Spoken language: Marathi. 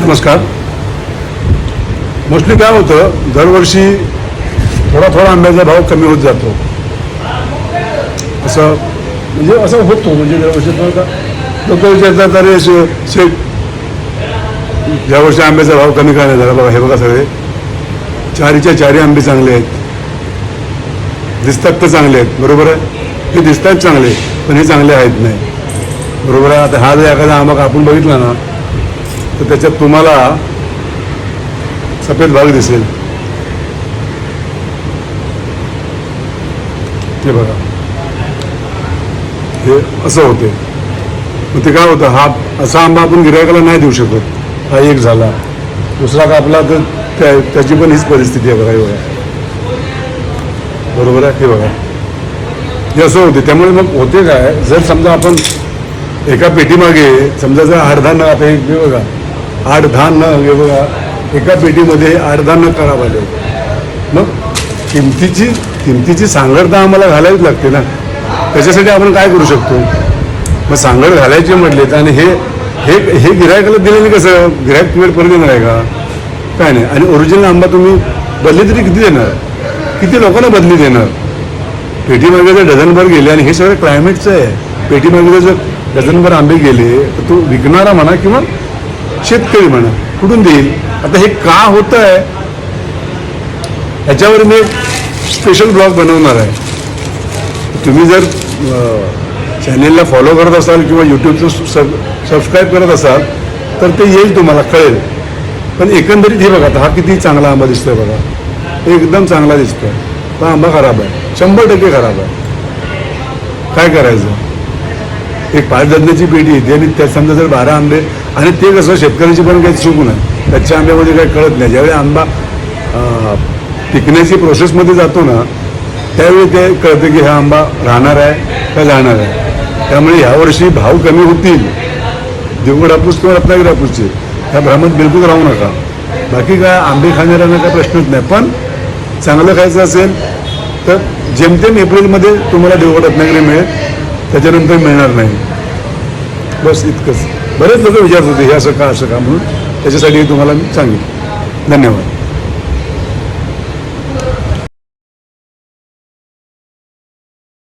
नमस्कार. मोस्टली काय होतं, दरवर्षी थोडा थोडा आंब्याचा भाव कमी होत जातो. असं म्हणजे असं होतो. म्हणजे दरवर्षी लोक विचारतात, अरे शेठ यावर्षी आंब्याचा भाव कमी का नाही झाला? बघा, हे बघा, सगळे चारीच्या चारी आंबे चांगले आहेत, दिसतात तर चांगले आहेत, बरोबर आहे. हे दिसतात चांगले, पण हे चांगले आहेत नाही, बरोबर आहे. आता हा जर एखादा आंबा कापून बघितला ना, तर त्याच्यात तुम्हाला सफेद भाग दिसेल. हे बघा, हे असं होते. मग ते काय होतं, हा असा आंबा आपण गिऱ्हाईकाला नाही देऊ शकत. हा एक झाला, दुसरा कापला तर त्याची पण हीच परिस्थिती आहे. बघा, हे बघा, बरोबर आहे. हे बघा, हे असं होते. त्यामुळे मग होते काय, जर समजा आपण एका पेटीमागे समजा जर 8-10 नग, आता हे बघा 8-10 नग, हे बघा एका पेटीमध्ये 8-10 नग खराब आले. मग किमतीची सांगडता आम्हाला घालावीच लागते ना. त्याच्यासाठी आपण काय करू शकतो, मग सांगड घालायचे म्हटले. आणि हे हे हे गिऱ्हाईकाला दिलेलं कसं, गिऱ्हाईक तुम्ही परत देणार आहे का? काय नाही. आणि ओरिजिनल आंबा तुम्ही बदली तरी किती देणार, किती लोकांना बदली देणार? पेटीमागे जर डझनभर गेले, आणि हे सगळं क्लायमेटचं आहे. पेटीमागे जर डझनभर आंबे गेले तर तो विकणारा म्हणा किंवा शेतकरी म्हणा कुठून देईल? आता हे का होतं आहे ह्याच्यावर मी स्पेशल ब्लॉग बनवणार आहे. तुम्ही जर चॅनेलला फॉलो करत असाल किंवा यूट्यूबचं सबस्क्राईब करत असाल तर ते येईल, तुम्हाला कळेल. पण एकंदरीत हे बघा, हा किती चांगला आंबा दिसतोय बघा, एकदम चांगला दिसतोय. तो आंबा खराब आहे, 100% खराब आहे. काय करायचं? एक 5 डझनाची पेटी येते आणि त्यात समजा जर 12 आंबे, आणि ते कसं शेतकऱ्याची पण काही चूक नाही. कच्च्या आंब्यामध्ये काही कळत नाही. ज्यावेळी आंबा पिकण्याची प्रोसेसमध्ये जातो ना, त्यावेळी ते कळतं की हा आंबा राहणार आहे का जाणार आहे. त्यामुळे यावर्षी भाव कमी होतील देवगड हापूस किंवा रत्नागिरी हापूसचे, ह्या भ्रमात बिलकुल राहू नका. बाकी काय, आंबे खाणाऱ्यांना काय प्रश्नच नाही. पण चांगलं खायचं असेल तर जेमतेम एप्रिलमध्ये तुम्हाला देवगड रत्नागिरी मिळेल, त्याच्यानंतर मिळणार नाही. बस इतकंच. बरेच लोक विचारत होते हे असं का म्हणून, त्याच्यासाठी तुम्हाला मी सांगितलं. धन्यवाद.